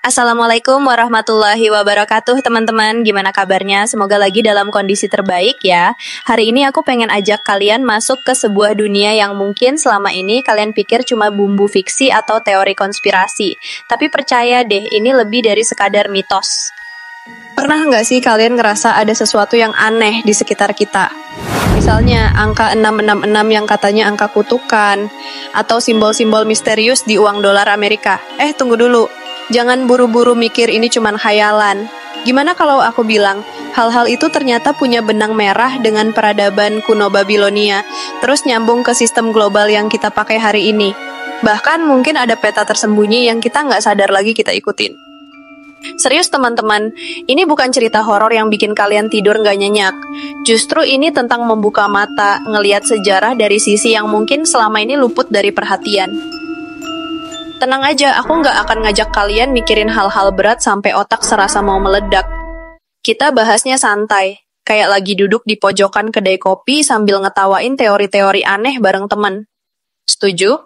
Assalamualaikum warahmatullahi wabarakatuh teman-teman. Gimana kabarnya? Semoga lagi dalam kondisi terbaik ya. Hari ini aku pengen ajak kalian masuk ke sebuah dunia yang mungkin selama ini kalian pikir cuma bumbu fiksi atau teori konspirasi. Tapi percaya deh, ini lebih dari sekadar mitos. Pernah nggak sih kalian ngerasa ada sesuatu yang aneh di sekitar kita? Misalnya angka 666 yang katanya angka kutukan, atau simbol-simbol misterius di uang dolar Amerika. Tunggu dulu. Jangan buru-buru mikir ini cuman khayalan. Gimana kalau aku bilang, hal-hal itu ternyata punya benang merah dengan peradaban kuno Babilonia, terus nyambung ke sistem global yang kita pakai hari ini. Bahkan mungkin ada peta tersembunyi yang kita nggak sadar lagi kita ikutin. Serius teman-teman, ini bukan cerita horor yang bikin kalian tidur nggak nyenyak. Justru ini tentang membuka mata, ngelihat sejarah dari sisi yang mungkin selama ini luput dari perhatian. Tenang aja, aku nggak akan ngajak kalian mikirin hal-hal berat sampai otak serasa mau meledak. Kita bahasnya santai, kayak lagi duduk di pojokan kedai kopi sambil ngetawain teori-teori aneh bareng temen. Setuju?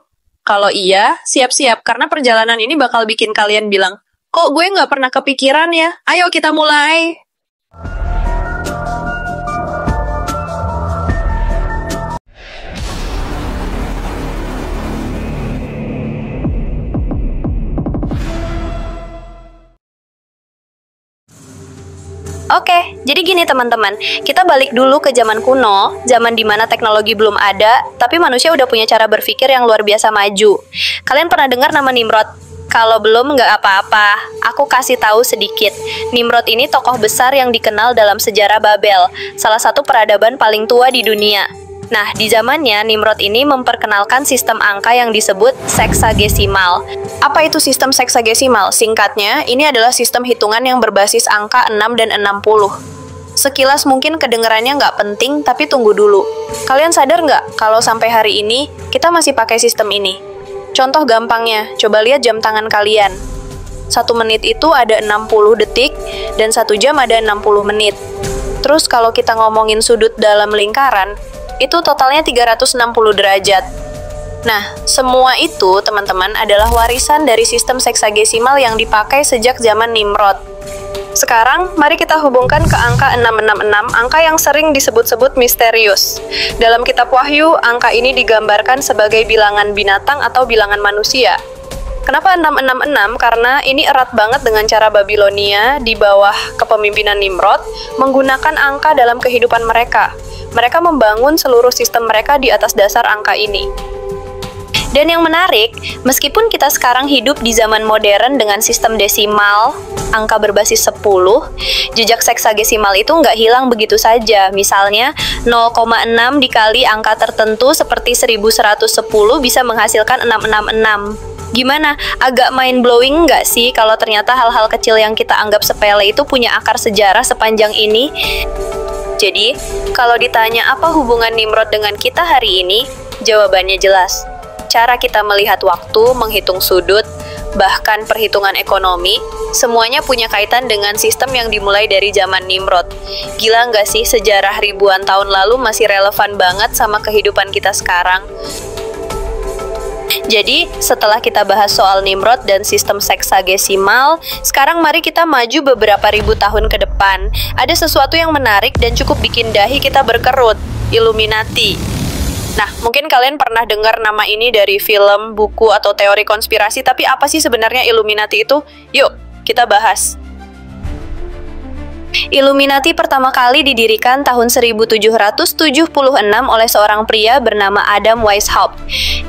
Kalau iya, siap-siap, karena perjalanan ini bakal bikin kalian bilang, kok gue nggak pernah kepikiran ya? Ayo kita mulai! Oke, jadi gini teman-teman, kita balik dulu ke zaman kuno, zaman dimana teknologi belum ada, tapi manusia udah punya cara berpikir yang luar biasa maju. Kalian pernah dengar nama Nimrod? Kalau belum, nggak apa-apa, aku kasih tahu sedikit. Nimrod ini tokoh besar yang dikenal dalam sejarah Babel, salah satu peradaban paling tua di dunia. Nah, di zamannya, Nimrod ini memperkenalkan sistem angka yang disebut seksagesimal. Apa itu sistem seksagesimal? Singkatnya, ini adalah sistem hitungan yang berbasis angka 6 dan 60. Sekilas mungkin kedengarannya nggak penting, tapi tunggu dulu. Kalian sadar nggak kalau sampai hari ini, kita masih pakai sistem ini? Contoh gampangnya, coba lihat jam tangan kalian. 1 menit itu ada 60 detik, dan 1 jam ada 60 menit. Terus kalau kita ngomongin sudut dalam lingkaran, itu totalnya 360 derajat. Nah, semua itu, teman-teman, adalah warisan dari sistem seksagesimal yang dipakai sejak zaman Nimrod. Sekarang, mari kita hubungkan ke angka 666, angka yang sering disebut-sebut misterius. Dalam kitab Wahyu, angka ini digambarkan sebagai bilangan binatang atau bilangan manusia. Kenapa 666? Karena ini erat banget dengan cara Babilonia di bawah kepemimpinan Nimrod menggunakan angka dalam kehidupan mereka. Mereka membangun seluruh sistem mereka di atas dasar angka ini. Dan yang menarik, meskipun kita sekarang hidup di zaman modern dengan sistem desimal, angka berbasis 10, jejak seksagesimal itu nggak hilang begitu saja. Misalnya, 0,6 dikali angka tertentu seperti 1110 bisa menghasilkan 666. Gimana? Agak mind-blowing nggak sih kalau ternyata hal-hal kecil yang kita anggap sepele itu punya akar sejarah sepanjang ini? Jadi, kalau ditanya apa hubungan Nimrod dengan kita hari ini, jawabannya jelas. Cara kita melihat waktu, menghitung sudut, bahkan perhitungan ekonomi, semuanya punya kaitan dengan sistem yang dimulai dari zaman Nimrod. Gila nggak sih sejarah ribuan tahun lalu masih relevan banget sama kehidupan kita sekarang? Jadi, setelah kita bahas soal Nimrod dan sistem seksagesimal, sekarang mari kita maju beberapa ribu tahun ke depan. Ada sesuatu yang menarik dan cukup bikin dahi kita berkerut, Illuminati. Nah, mungkin kalian pernah dengar nama ini dari film, buku, atau teori konspirasi, tapi apa sih sebenarnya Illuminati itu? Yuk, kita bahas. Illuminati pertama kali didirikan tahun 1776 oleh seorang pria bernama Adam Weishaupt.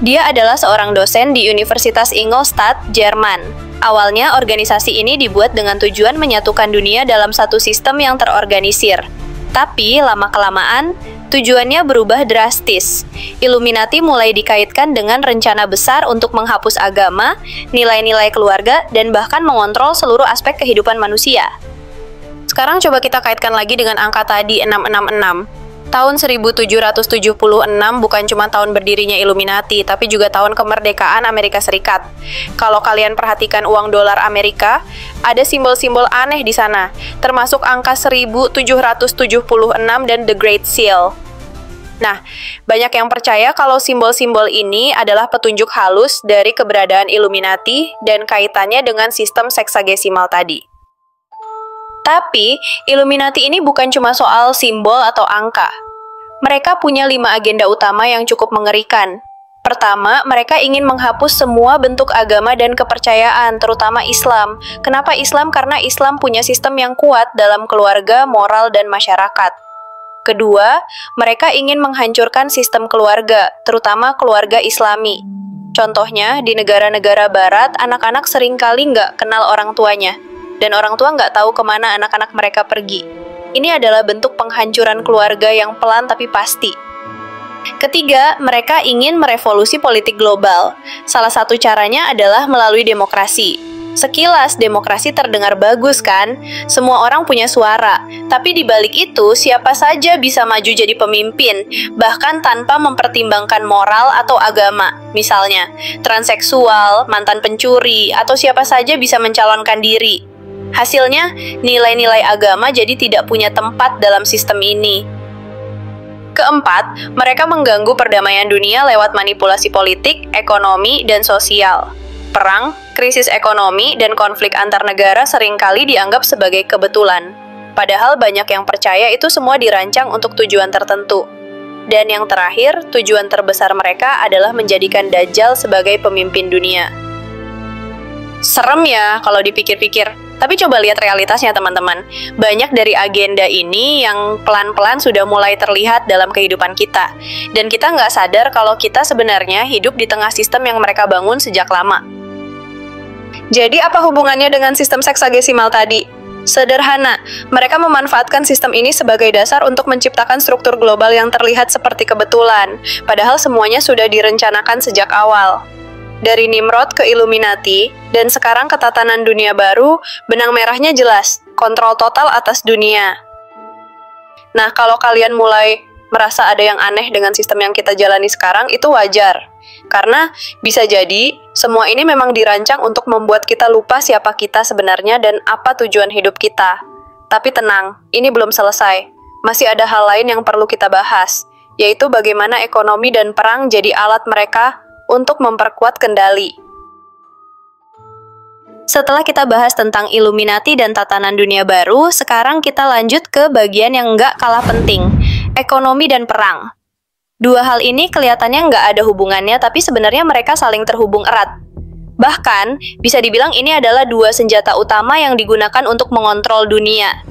Dia adalah seorang dosen di Universitas Ingolstadt, Jerman. Awalnya, organisasi ini dibuat dengan tujuan menyatukan dunia dalam satu sistem yang terorganisir. Tapi, lama-kelamaan, tujuannya berubah drastis. Illuminati mulai dikaitkan dengan rencana besar untuk menghapus agama, nilai-nilai keluarga, dan bahkan mengontrol seluruh aspek kehidupan manusia. Sekarang coba kita kaitkan lagi dengan angka tadi 666. Tahun 1776 bukan cuma tahun berdirinya Illuminati, tapi juga tahun kemerdekaan Amerika Serikat. Kalau kalian perhatikan uang dolar Amerika, ada simbol-simbol aneh di sana, termasuk angka 1776 dan The Great Seal. Nah, banyak yang percaya kalau simbol-simbol ini adalah petunjuk halus dari keberadaan Illuminati dan kaitannya dengan sistem seksagesimal tadi. Tapi, Illuminati ini bukan cuma soal simbol atau angka. Mereka punya 5 agenda utama yang cukup mengerikan. Pertama, mereka ingin menghapus semua bentuk agama dan kepercayaan, terutama Islam. Kenapa Islam? Karena Islam punya sistem yang kuat dalam keluarga, moral, dan masyarakat. Kedua, mereka ingin menghancurkan sistem keluarga, terutama keluarga Islami. Contohnya, di negara-negara barat, anak-anak seringkali nggak kenal orang tuanya, dan orang tua nggak tahu kemana anak-anak mereka pergi. Ini adalah bentuk penghancuran keluarga yang pelan tapi pasti. Ketiga, mereka ingin merevolusi politik global. Salah satu caranya adalah melalui demokrasi. Sekilas, demokrasi terdengar bagus kan? Semua orang punya suara. Tapi di balik itu, siapa saja bisa maju jadi pemimpin, bahkan tanpa mempertimbangkan moral atau agama. Misalnya, transseksual, mantan pencuri, atau siapa saja bisa mencalonkan diri. Hasilnya, nilai-nilai agama jadi tidak punya tempat dalam sistem ini. Keempat, mereka mengganggu perdamaian dunia lewat manipulasi politik, ekonomi, dan sosial. Perang, krisis ekonomi, dan konflik antar negara seringkali dianggap sebagai kebetulan. Padahal banyak yang percaya itu semua dirancang untuk tujuan tertentu. Dan yang terakhir, tujuan terbesar mereka adalah menjadikan Dajjal sebagai pemimpin dunia. Serem ya kalau dipikir-pikir. Tapi coba lihat realitasnya teman-teman. Banyak dari agenda ini yang pelan-pelan sudah mulai terlihat dalam kehidupan kita. Dan kita nggak sadar kalau kita sebenarnya hidup di tengah sistem yang mereka bangun sejak lama. Jadi apa hubungannya dengan sistem seksagesimal tadi? Sederhana, mereka memanfaatkan sistem ini sebagai dasar untuk menciptakan struktur global yang terlihat seperti kebetulan, padahal semuanya sudah direncanakan sejak awal. Dari Nimrod ke Illuminati, dan sekarang ke tatanan dunia baru, benang merahnya jelas, kontrol total atas dunia. Nah, kalau kalian mulai merasa ada yang aneh dengan sistem yang kita jalani sekarang, itu wajar. Karena bisa jadi, semua ini memang dirancang untuk membuat kita lupa siapa kita sebenarnya dan apa tujuan hidup kita. Tapi tenang, ini belum selesai. Masih ada hal lain yang perlu kita bahas, yaitu bagaimana ekonomi dan perang jadi alat mereka untuk memperkuat kendali. Setelah kita bahas tentang Illuminati dan tatanan dunia baru, sekarang kita lanjut ke bagian yang nggak kalah penting, ekonomi dan perang. Dua hal ini kelihatannya nggak ada hubungannya, tapi sebenarnya mereka saling terhubung erat. Bahkan, bisa dibilang ini adalah dua senjata utama yang digunakan untuk mengontrol dunia.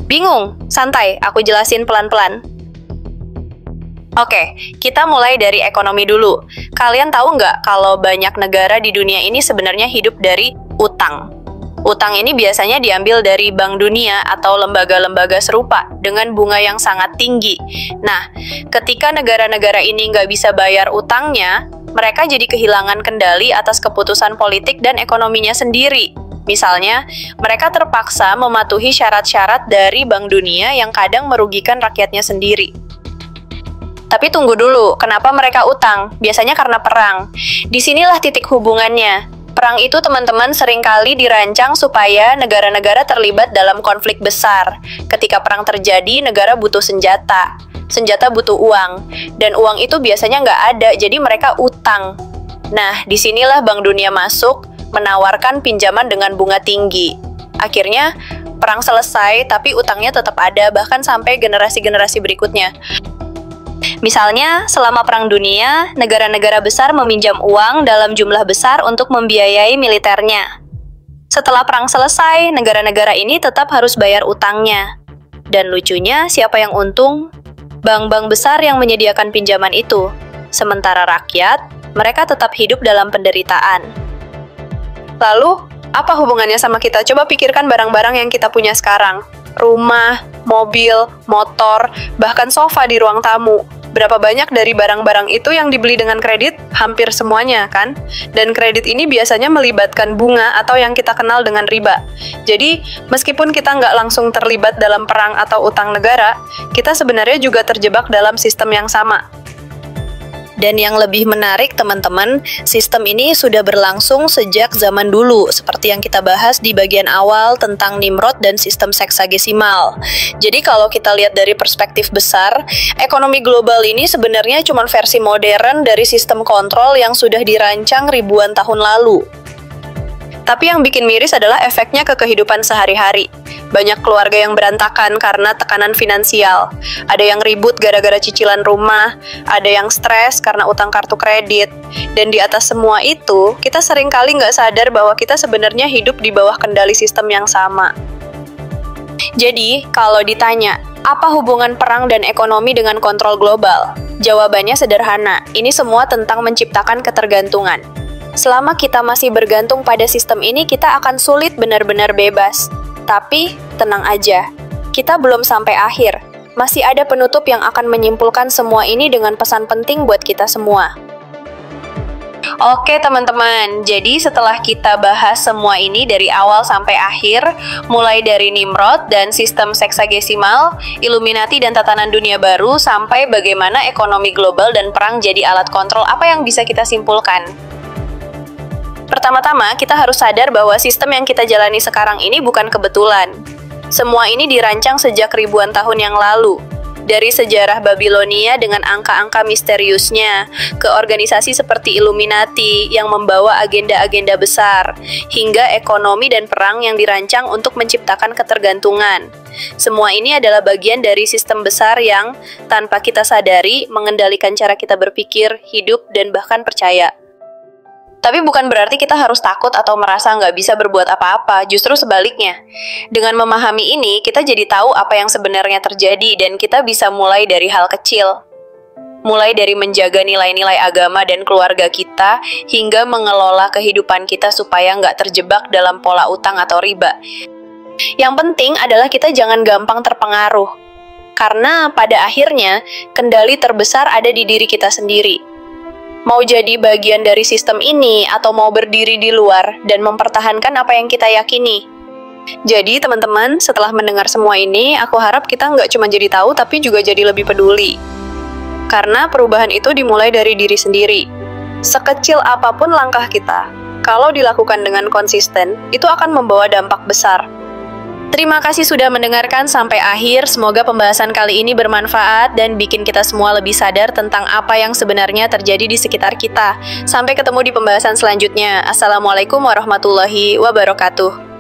Bingung? Santai, aku jelasin pelan-pelan. Oke, kita mulai dari ekonomi dulu. Kalian tahu nggak kalau banyak negara di dunia ini sebenarnya hidup dari utang? Utang ini biasanya diambil dari Bank Dunia atau lembaga-lembaga serupa dengan bunga yang sangat tinggi. Nah, ketika negara-negara ini nggak bisa bayar utangnya, mereka jadi kehilangan kendali atas keputusan politik dan ekonominya sendiri. Misalnya, mereka terpaksa mematuhi syarat-syarat dari Bank Dunia yang kadang merugikan rakyatnya sendiri. Tapi tunggu dulu, kenapa mereka utang? Biasanya karena perang. Disinilah titik hubungannya. Perang itu teman-teman seringkali dirancang supaya negara-negara terlibat dalam konflik besar. Ketika perang terjadi, negara butuh senjata. Senjata butuh uang. Dan uang itu biasanya nggak ada, jadi mereka utang. Nah, disinilah Bank Dunia masuk, menawarkan pinjaman dengan bunga tinggi. Akhirnya, perang selesai, tapi utangnya tetap ada, bahkan sampai generasi-generasi berikutnya. Misalnya, selama Perang Dunia, negara-negara besar meminjam uang dalam jumlah besar untuk membiayai militernya. Setelah perang selesai, negara-negara ini tetap harus bayar utangnya. Dan lucunya, siapa yang untung? Bank-bank besar yang menyediakan pinjaman itu. Sementara rakyat, mereka tetap hidup dalam penderitaan. Lalu, apa hubungannya sama kita? Coba pikirkan barang-barang yang kita punya sekarang. Rumah, mobil, motor, bahkan sofa di ruang tamu. Berapa banyak dari barang-barang itu yang dibeli dengan kredit? Hampir semuanya, kan? Dan kredit ini biasanya melibatkan bunga atau yang kita kenal dengan riba. Jadi, meskipun kita nggak langsung terlibat dalam perang atau utang negara, kita sebenarnya juga terjebak dalam sistem yang sama. Dan yang lebih menarik teman-teman, sistem ini sudah berlangsung sejak zaman dulu, seperti yang kita bahas di bagian awal tentang Nimrod dan sistem seksagesimal. Jadi kalau kita lihat dari perspektif besar, ekonomi global ini sebenarnya cuma versi modern dari sistem kontrol yang sudah dirancang ribuan tahun lalu. Tapi yang bikin miris adalah efeknya ke kehidupan sehari-hari. Banyak keluarga yang berantakan karena tekanan finansial. Ada yang ribut gara-gara cicilan rumah, ada yang stres karena utang kartu kredit. Dan di atas semua itu, kita seringkali nggak sadar bahwa kita sebenarnya hidup di bawah kendali sistem yang sama. Jadi, kalau ditanya, apa hubungan perang dan ekonomi dengan kontrol global? Jawabannya sederhana, ini semua tentang menciptakan ketergantungan. Selama kita masih bergantung pada sistem ini, kita akan sulit benar-benar bebas. Tapi, tenang aja, kita belum sampai akhir. Masih ada penutup yang akan menyimpulkan semua ini dengan pesan penting buat kita semua. Oke teman-teman, jadi setelah kita bahas semua ini dari awal sampai akhir, mulai dari Nimrod dan sistem seksagesimal, Illuminati dan tatanan dunia baru, sampai bagaimana ekonomi global dan perang jadi alat kontrol, apa yang bisa kita simpulkan? Pertama-tama, kita harus sadar bahwa sistem yang kita jalani sekarang ini bukan kebetulan. Semua ini dirancang sejak ribuan tahun yang lalu. Dari sejarah Babilonia dengan angka-angka misteriusnya, ke organisasi seperti Illuminati yang membawa agenda-agenda besar, hingga ekonomi dan perang yang dirancang untuk menciptakan ketergantungan. Semua ini adalah bagian dari sistem besar yang, tanpa kita sadari, mengendalikan cara kita berpikir, hidup, dan bahkan percaya. Tapi bukan berarti kita harus takut atau merasa nggak bisa berbuat apa-apa, justru sebaliknya. Dengan memahami ini, kita jadi tahu apa yang sebenarnya terjadi dan kita bisa mulai dari hal kecil. Mulai dari menjaga nilai-nilai agama dan keluarga kita, hingga mengelola kehidupan kita supaya nggak terjebak dalam pola utang atau riba. Yang penting adalah kita jangan gampang terpengaruh. Karena pada akhirnya, kendali terbesar ada di diri kita sendiri. Mau jadi bagian dari sistem ini atau mau berdiri di luar dan mempertahankan apa yang kita yakini. Jadi teman-teman, setelah mendengar semua ini, aku harap kita nggak cuma jadi tahu tapi juga jadi lebih peduli. Karena perubahan itu dimulai dari diri sendiri. Sekecil apapun langkah kita, kalau dilakukan dengan konsisten, itu akan membawa dampak besar. Terima kasih sudah mendengarkan sampai akhir. Semoga pembahasan kali ini bermanfaat dan bikin kita semua lebih sadar tentang apa yang sebenarnya terjadi di sekitar kita. Sampai ketemu di pembahasan selanjutnya. Assalamualaikum warahmatullahi wabarakatuh.